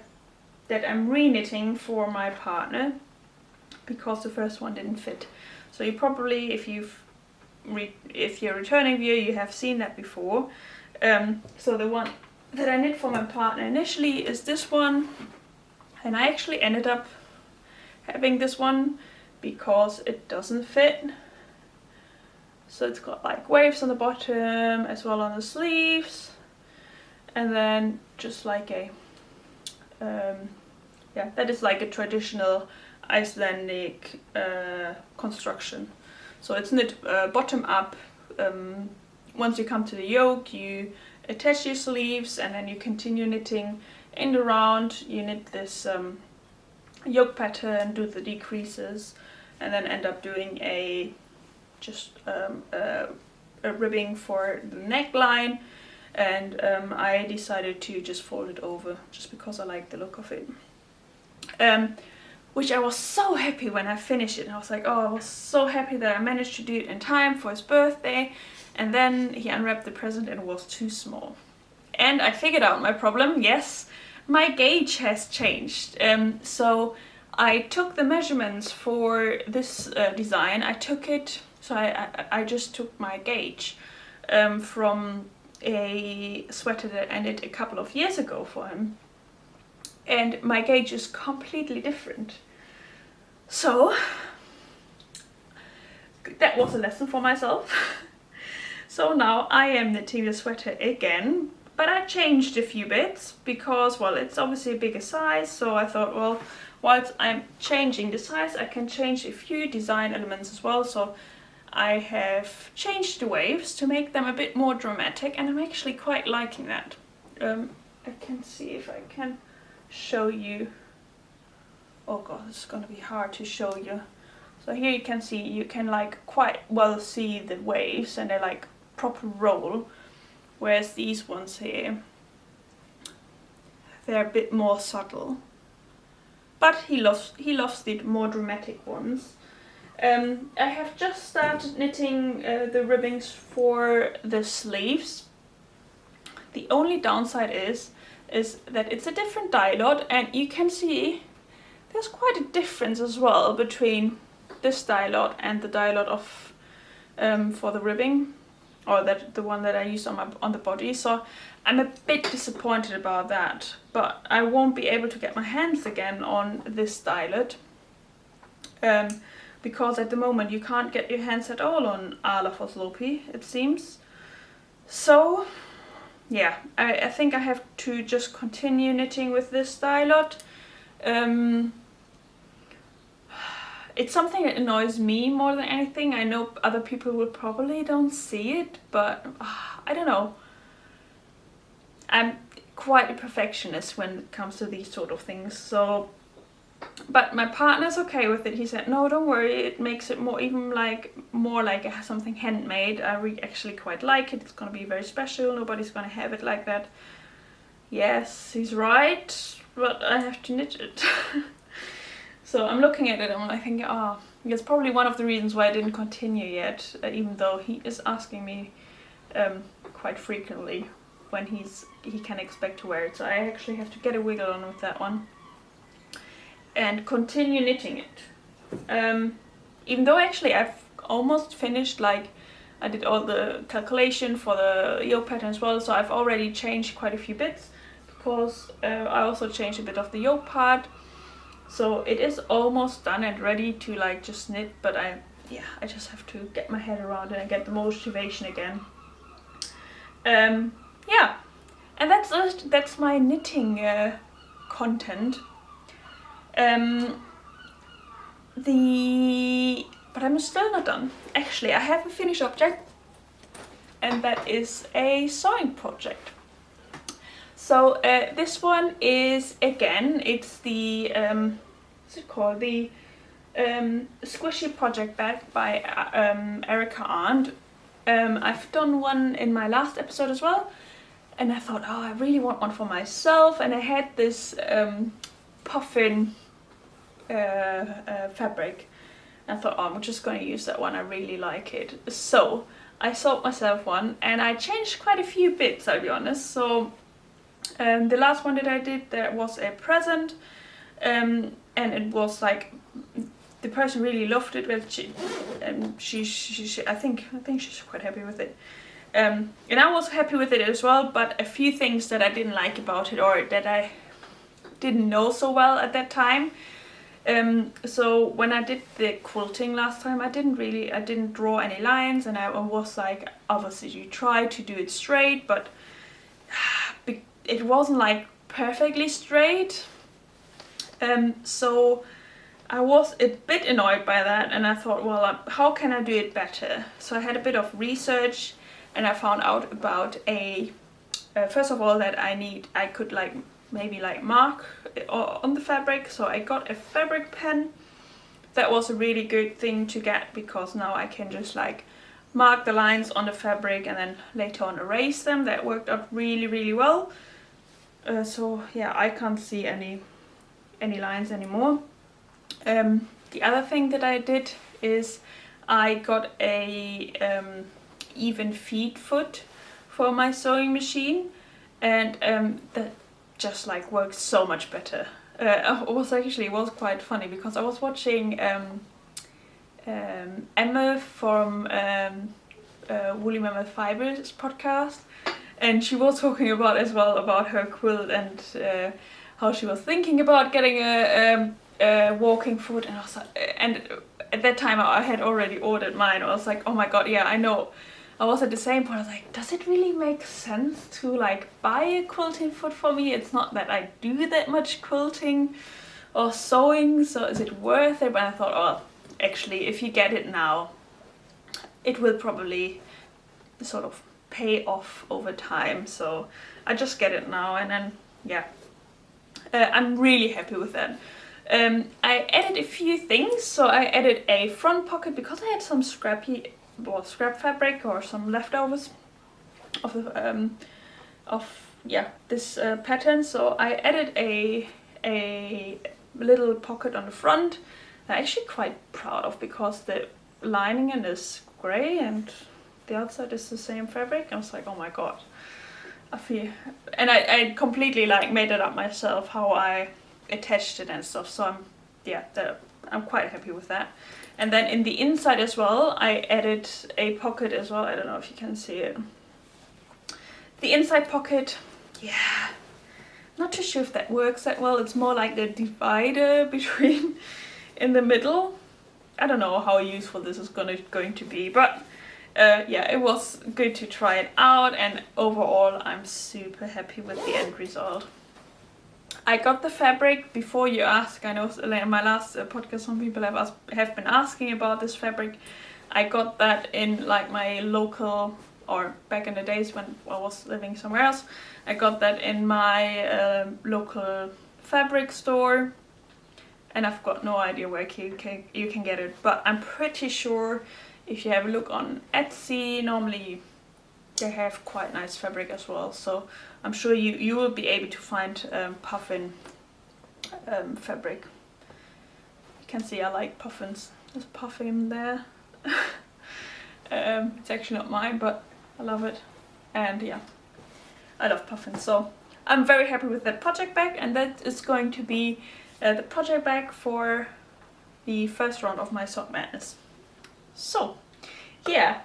that I'm re-knitting for my partner, because the first one didn't fit. So you probably, if you're a returning viewer, you have seen that before. So the one that I knit for my partner initially is this one, and I actually ended up having this one because it doesn't fit. So it's got like waves on the bottom as well on the sleeves, and then just like a yeah, that is like a traditional Icelandic construction. So it's knit bottom up. Once you come to the yoke, you attach your sleeves, and then you continue knitting in the round. You knit this yoke pattern, do the decreases, and then end up doing a ribbing for the neckline. And I decided to just fold it over just because I like the look of it. Which I was so happy when I finished it. And I was like, oh, I was so happy that I managed to do it in time for his birthday. And then he unwrapped the present and it was too small. And I figured out my problem. Yes, my gauge has changed. So I took the measurements for this design. I just took my gauge from a sweater that I knit a couple of years ago for him, and my gauge is completely different. So that was a lesson for myself. So now I am knitting the sweater again, but I changed a few bits because, well, it's obviously a bigger size, so I thought, well, whilst I'm changing the size, I can change a few design elements as well. So I have changed the waves to make them a bit more dramatic, and I'm actually quite liking that. I can see if I can show you. Oh god, it's gonna be hard to show you. So here you can see, you can like quite well see the waves, and they're like proper roll, whereas these ones here, they're a bit more subtle. But he loves the more dramatic ones. I have just started knitting the ribbings for the sleeves. The only downside is that it's a different dye lot, and you can see there's quite a difference as well between this dye lot and the dye lot of for the ribbing, or the one that I used on the body. So I'm a bit disappointed about that, but I won't be able to get my hands again on this dye lot. Because at the moment you can't get your hands at all on Alpaka, it seems. So yeah, I think I have to just continue knitting with this dye lot. It's something that annoys me more than anything. I know other people will probably don't see it, but I don't know. I'm quite a perfectionist when it comes to these sort of things, so. But my partner's okay with it. He said, no, don't worry, it makes it more like something handmade. I actually quite like it. It's gonna be very special. Nobody's gonna have it like that. Yes, he's right, but I have to knit it. So I'm looking at it and I'm thinking, it's probably one of the reasons why I didn't continue yet, even though he is asking me quite frequently when he can expect to wear it. So I actually have to get a wiggle on with that one and continue knitting it. Even though actually I've almost finished, like I did all the calculation for the yoke pattern as well, so I've already changed quite a few bits, because I also changed a bit of the yoke part. So it is almost done and ready to like just knit, but I just have to get my head around it and get the motivation again. Yeah, and that's my knitting content. But I'm still not done. Actually, I have a finished object, and that is a sewing project. So this one is, again, it's the, what's it called? The Squishy Project Bag by Dericaardt. I've done one in my last episode as well. And I thought, oh, I really want one for myself. And I had this puffin fabric. And I thought, oh, I'm just going to use that one. I really like it. So I sold myself one. And I changed quite a few bits, I'll be honest. So the last one that I did, there was a present. And it was like, the person really loved it. Well, I think she's quite happy with it. And I was happy with it as well, but a few things that I didn't like about it, or that I didn't know so well at that time. So when I did the quilting last time, I didn't draw any lines, and I was like, obviously you try to do it straight, but it wasn't like perfectly straight. So I was a bit annoyed by that, and I thought, well, how can I do it better? So I had a bit of research. And I found out about first of all, that I could like maybe like mark on the fabric. So I got a fabric pen. That was a really good thing to get, because now I can just like mark the lines on the fabric and then later on erase them. That worked out really, really well. So yeah, I can't see any lines anymore. The other thing that I did is I got a even feed foot for my sewing machine, and that just like works so much better. It was quite funny, because I was watching Emma from Woolly Mammoth Fibers podcast, and she was talking about as well about her quilt and how she was thinking about getting a walking foot, and I was like, and at that time I had already ordered mine. I was like, oh my god, yeah, I know. I was at the same point, I was like, does it really make sense to like buy a quilting foot for me? It's not that I do that much quilting or sewing, so is it worth it? But I thought, oh, actually, if you get it now, it will probably sort of pay off over time. So I just get it now, and then, yeah, I'm really happy with that. I added a few things. So I added a front pocket, because I had some scrap fabric or some leftovers of this pattern. So I added a little pocket on the front that I'm actually quite proud of, because the lining is grey and the outside is the same fabric. I was like, oh my god, I completely like made it up myself how I attached it and stuff. So I'm quite happy with that. And then in the inside as well, I added a pocket as well. I don't know if you can see it. The inside pocket, yeah, not too sure if that works that well. It's more like the divider between in the middle. I don't know how useful this is going to be, but yeah, it was good to try it out, and overall I'm super happy with the end result. I got the fabric before you ask. I know in my last podcast some people have been asking about this fabric. I got that in like my local, or back in the days when I was living somewhere else, I got that in my local fabric store, and I've got no idea where you can get it, but I'm pretty sure if you have a look on Etsy, normally they have quite nice fabric as well. So I'm sure you will be able to find puffin fabric. You can see I like puffins. There's a puffin there. It's actually not mine, but I love it. And yeah, I love puffins. So I'm very happy with that project bag, and that is going to be the project bag for the first round of my Sock Madness. So yeah,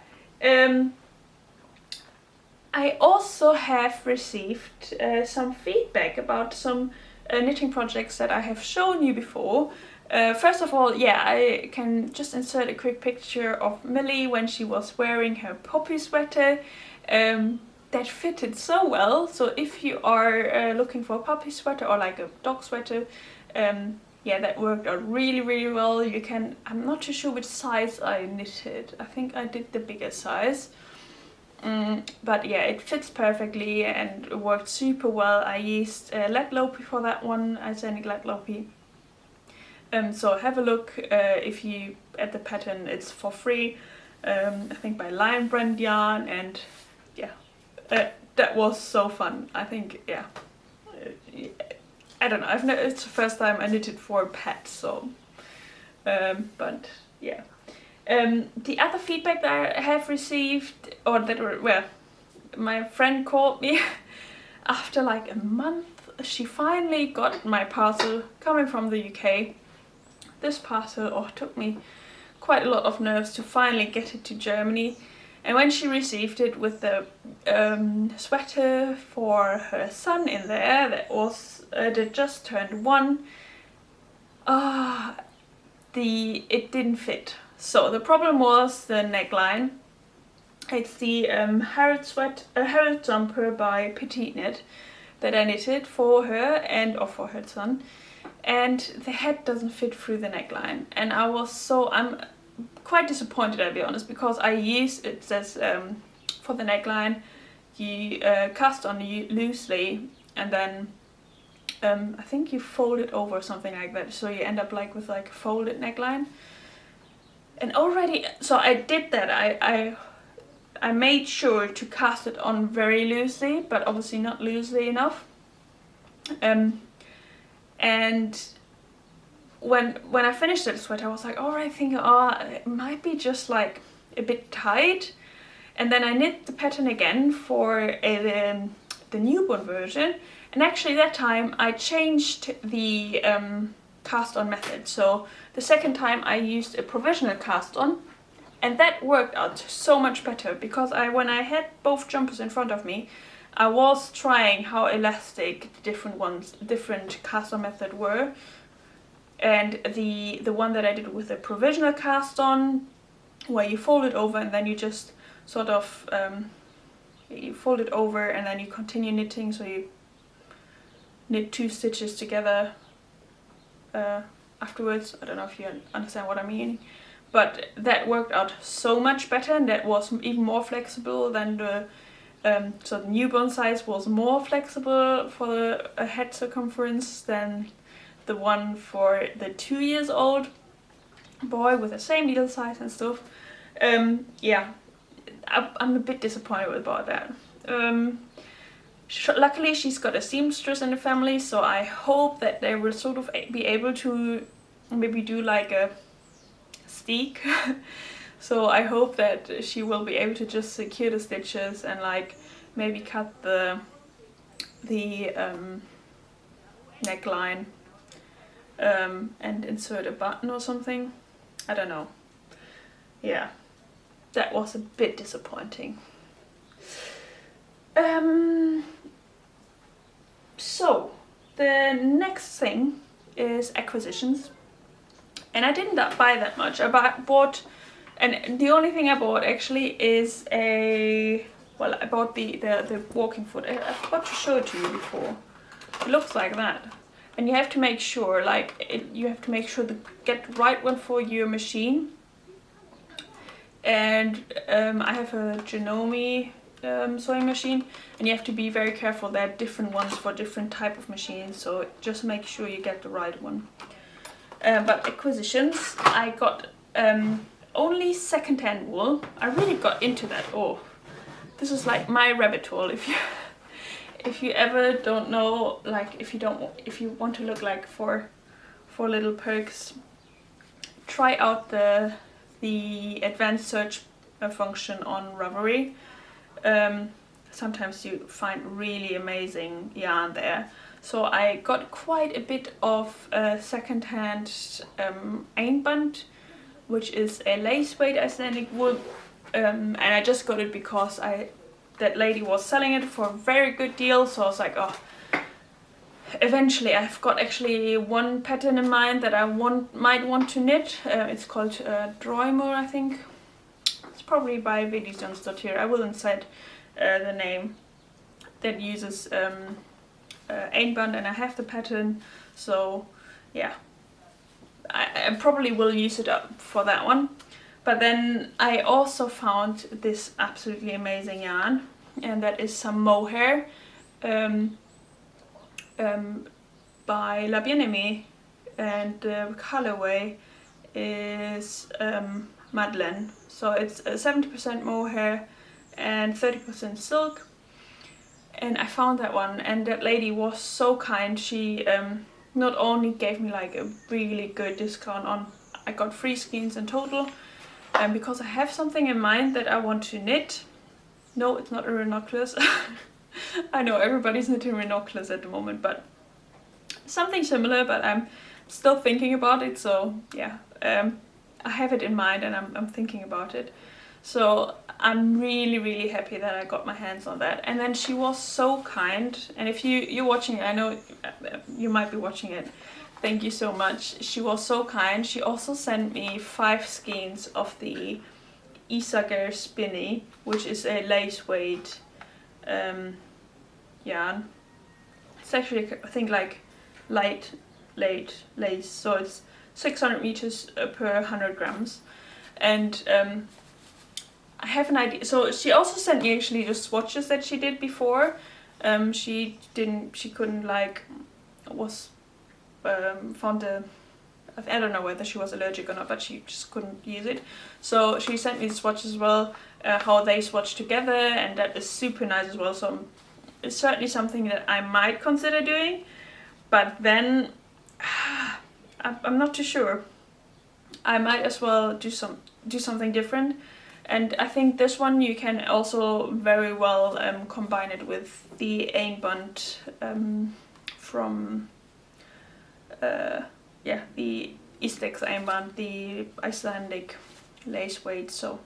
I also have received some feedback about some knitting projects that I have shown you before. First of all, yeah, I can just insert a quick picture of Millie when she was wearing her poppy sweater. That fitted so well. So if you are looking for a puppy sweater or like a dog sweater, yeah, that worked out really, really well. You can, I'm not too sure which size I knitted. I think I did the bigger size. But yeah, it fits perfectly and it worked super well. I used lead lopi for that one, Icelandic lead lopi. So have a look if you at the pattern. It's for free, I think by Lion Brand Yarn, and yeah, that was so fun. I think, yeah, I don't know. It's the first time I knitted for a pet, so but yeah. The other feedback that I have received, or that, well, my friend called me after like a month. She finally got my parcel coming from the UK. This parcel took me quite a lot of nerves to finally get it to Germany. And when she received it with the sweater for her son in there, that just turned 1, it didn't fit. So the problem was the neckline. It's the Harald jumper by Petite Knit that I knitted for her or for her son, and the head doesn't fit through the neckline, and I'm quite disappointed, I'll be honest, because it says for the neckline you cast on loosely, and then I think you fold it over or something like that, so you end up like with like a folded neckline. And already, so I did that. I made sure to cast it on very loosely, but obviously not loosely enough. And when I finished that sweater, I was like, alright, thinking, it might be just like a bit tight. And then I knit the pattern again for the newborn version. And actually that time I changed the cast on method. So the second time I used a provisional cast on, and that worked out so much better, because when I had both jumpers in front of me, I was trying how elastic different cast on method were. And the one that I did with a provisional cast on, where you fold it over and then you just sort of you fold it over and then you continue knitting, so you knit 2 stitches together afterwards. I don't know if you understand what I mean, but that worked out so much better, and that was even more flexible than the so the newborn size was more flexible for a head circumference than the one for the 2-year-old boy with the same needle size and stuff. Yeah, I'm a bit disappointed about that. Luckily she's got a seamstress in the family, so I hope that they will sort of be able to maybe do like a steek. So I hope that she will be able to just secure the stitches and like maybe cut the neckline and insert a button or something. I don't know. Yeah, that was a bit disappointing. So the next thing is acquisitions, and I didn't buy that much. I bought, and the only thing I bought actually is I bought the walking foot. I forgot to show it to you before. It looks like that, and you have to make sure, you have to make sure to get the right one for your machine. And I have a Janome sewing machine, and you have to be very careful. There are different ones for different type of machines, so just make sure you get the right one. But acquisitions, I got only second-hand wool. I really got into that. Oh, this is like my rabbit hole. If you ever don't know, like if you want to look like for little perks, try out the advanced search function on Ravelry. Sometimes you find really amazing yarn there. So I got quite a bit of second-hand Einband, which is a lace weight Icelandic wool, and I just got it because that lady was selling it for a very good deal. So I was like, oh, eventually I've got actually one pattern in mind that I might want to knit. It's called Draumur, I think. It's probably by Þórudóttir. I wouldn't said the name. That uses Einband, and I have the pattern, so yeah, I probably will use it up for that one. But then I also found this absolutely amazing yarn, and that is some mohair by La Bien-Aimée, and the colorway is Madeleine. So it's 70% mohair and 30% silk. And I found that one, and that lady was so kind. She not only gave me like a really good discount on, I got 3 skeins in total, and because I have something in mind that I want to knit. No, it's not a rhinoculus. I know everybody's knitting rhinoculus at the moment, but something similar, but I'm still thinking about it. So yeah, I have it in mind, and I'm thinking about it. So I'm really happy that I got my hands on that. And then she was so kind, and if you're watching it, I know you might be watching it, thank you so much. She was so kind. She also sent me 5 skeins of the Isager Spinny, which is a lace weight yarn. It's actually, I think, like light lace, so it's 600 meters per 100 grams. And I have an idea. So she also sent me actually the swatches that she did before. She couldn't like, found the, I don't know whether she was allergic or not, but she just couldn't use it. So she sent me the swatches as well, how they swatch together, and that is super nice as well. So it's certainly something that I might consider doing, but then I'm not too sure. I might as well do something different. And I think this one you can also very well combine it with the Einband from the Istex Einband, the Icelandic lace weight. So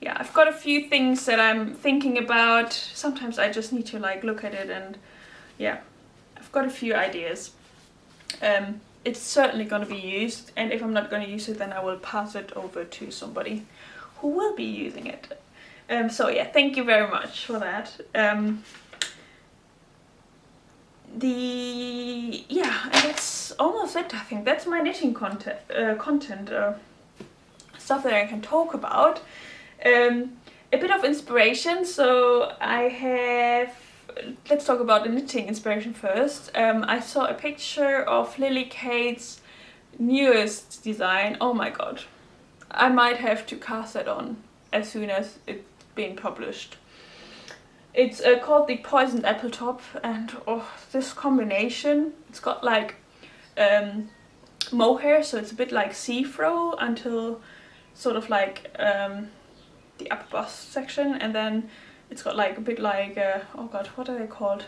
yeah, I've got a few things that I'm thinking about. Sometimes I just need to like look at it, and yeah, I've got a few ideas. It's certainly going to be used, and if I'm not going to use it, then I will pass it over to somebody who will be using it. So yeah, thank you very much for that. And that's almost it. I think that's my knitting content, stuff that I can talk about. A bit of inspiration. So let's talk about the knitting inspiration first. I saw a picture of Lily Kate's newest design. Oh my god, I might have to cast that on as soon as it's being published. It's called the Poisoned Apple Top, and this combination, it's got like mohair, so it's a bit like see-through until sort of like the upper bust section, and then it's got like a bit like, oh god, what are they called?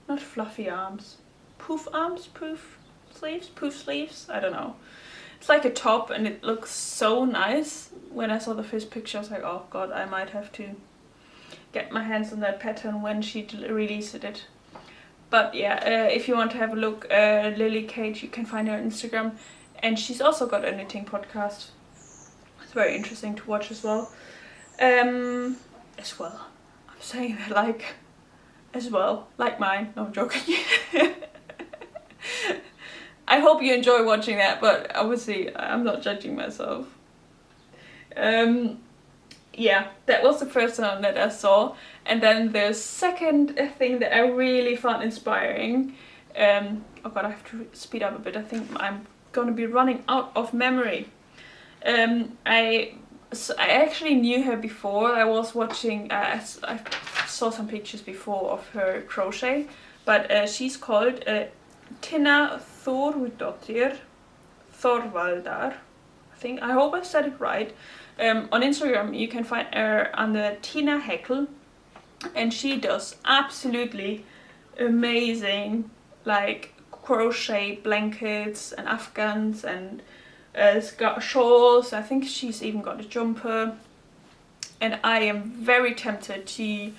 Not fluffy arms. Poof arms? Poof sleeves? I don't know. It's like a top, and it looks so nice. When I saw the first picture, I was like, oh god, I might have to get my hands on that pattern when she released it. But yeah, if you want to have a look, Lily Kate, you can find her on Instagram. And she's also got a knitting podcast. It's very interesting to watch as well. I'm saying that like, as well, like mine. No, I'm joking. I hope you enjoy watching that, but obviously I'm not judging myself. Yeah, that was the first one that I saw. And then the second thing that I really found inspiring, oh god, I have to speed up a bit. I think I'm gonna be running out of memory. I actually knew her before. I was watching, I saw some pictures before of her crochet, but she's called Tinna Þórudóttir, Þorvaldar. I hope I said it right. On Instagram you can find her under Tinna Heckle, and she does absolutely amazing like crochet blankets and afghans and shawls. I think she's even got a jumper, and I am very tempted to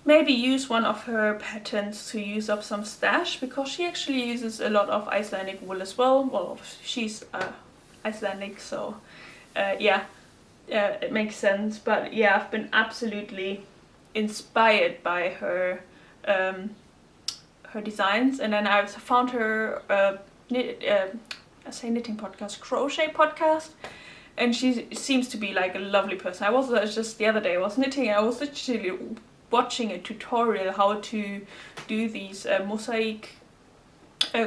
maybe use one of her patterns to use up some stash, because she actually uses a lot of Icelandic wool as well. Well, she's Icelandic, so it makes sense. But yeah, I've been absolutely inspired by her her designs, and then I found her knitting podcast, crochet podcast, and she seems to be like a lovely person. I was just the other day I was knitting and I was literally watching a tutorial how to do these mosaic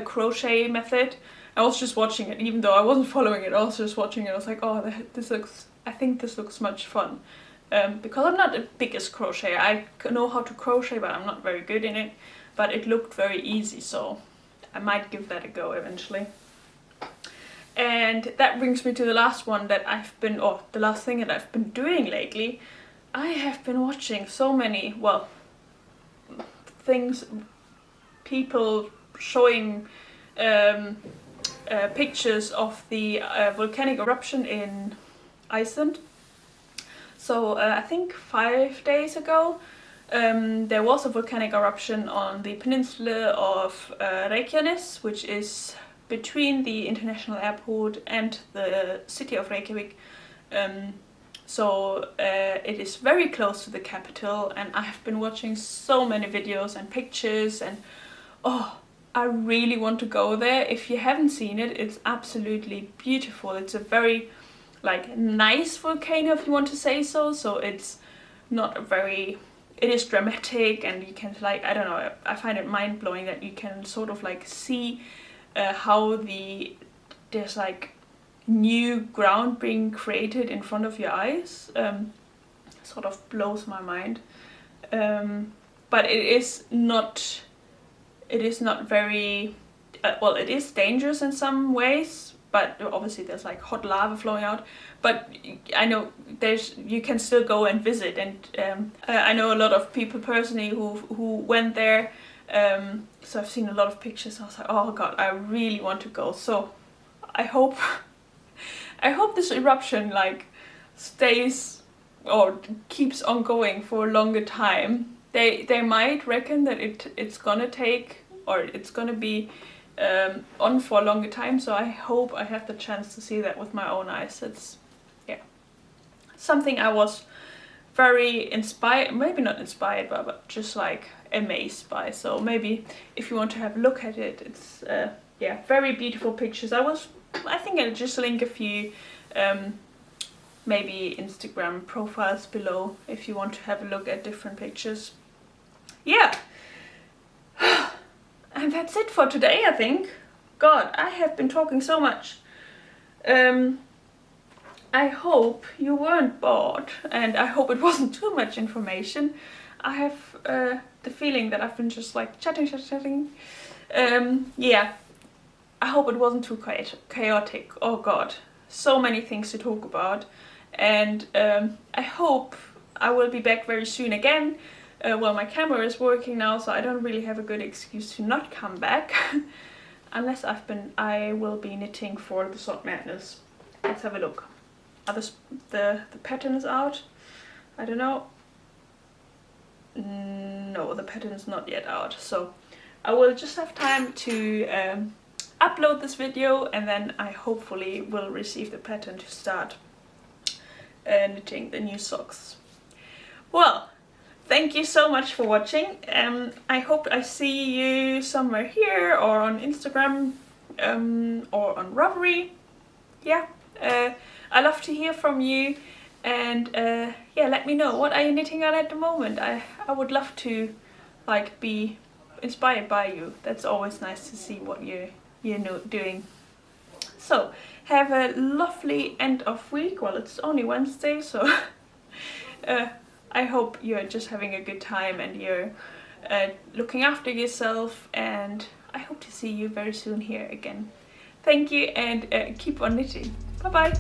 crochet method. I was just watching it, even though I wasn't following it. I was just watching it. I was like, oh, I think this looks much fun. Because I'm not the biggest crocheter. I know how to crochet, but I'm not very good in it. But it looked very easy, so I might give that a go eventually. And that brings me to the last one that the last thing that I've been doing lately. I have been watching so many, things, people showing pictures of the volcanic eruption in Iceland. So I think 5 days ago there was a volcanic eruption on the peninsula of Reykjanes, which is between the international airport and the city of Reykjavik. So it is very close to the capital, and I have been watching so many videos and pictures, and I really want to go there. If you haven't seen it, it's absolutely beautiful. It's a very nice volcano, if you want to say so. So it's not a very, it is dramatic, and you can I don't know, I find it mind-blowing that you can sort of see how there's new ground being created in front of your eyes. Sort of blows my mind. But it is not very it is dangerous in some ways, but obviously there's hot lava flowing out. But I know you can still go and visit, and I know a lot of people personally who went there. So I've seen a lot of pictures. I was like, oh god, I really want to go. So I hope this eruption stays or keeps on going for a longer time. They might reckon that it's gonna take, or it's gonna be on for a longer time. So I hope I have the chance to see that with my own eyes. It's something I was very inspired, maybe not inspired by, but just amazed by. So maybe if you want to have a look at it, it's very beautiful pictures. I think I'll just link a few maybe Instagram profiles below if you want to have a look at different pictures. Yeah. And that's it for today, I think. God, I have been talking so much. I hope you weren't bored, and I hope it wasn't too much information. I have the feeling that I've been just chatting. Yeah. I hope it wasn't too chaotic. Oh god, so many things to talk about. And I hope I will be back very soon again. Well, my camera is working now, so I don't really have a good excuse to not come back. Unless I will be knitting for the Sock Madness. Let's have a look. Are the pattern is out? I don't know. No, the pattern is not yet out. So I will just have time to upload this video, and then I hopefully will receive the pattern to start knitting the new socks. Well, thank you so much for watching. I hope I see you somewhere here, or on Instagram, or on Ravelry. Yeah, I love to hear from you, and let me know, what are you knitting on at the moment? I would love to be inspired by you. That's always nice to see what you're doing. So have a lovely end of week. Well, it's only Wednesday, so I hope you're just having a good time, and you're looking after yourself, and I hope to see you very soon here again. Thank you, and keep on knitting. Bye bye.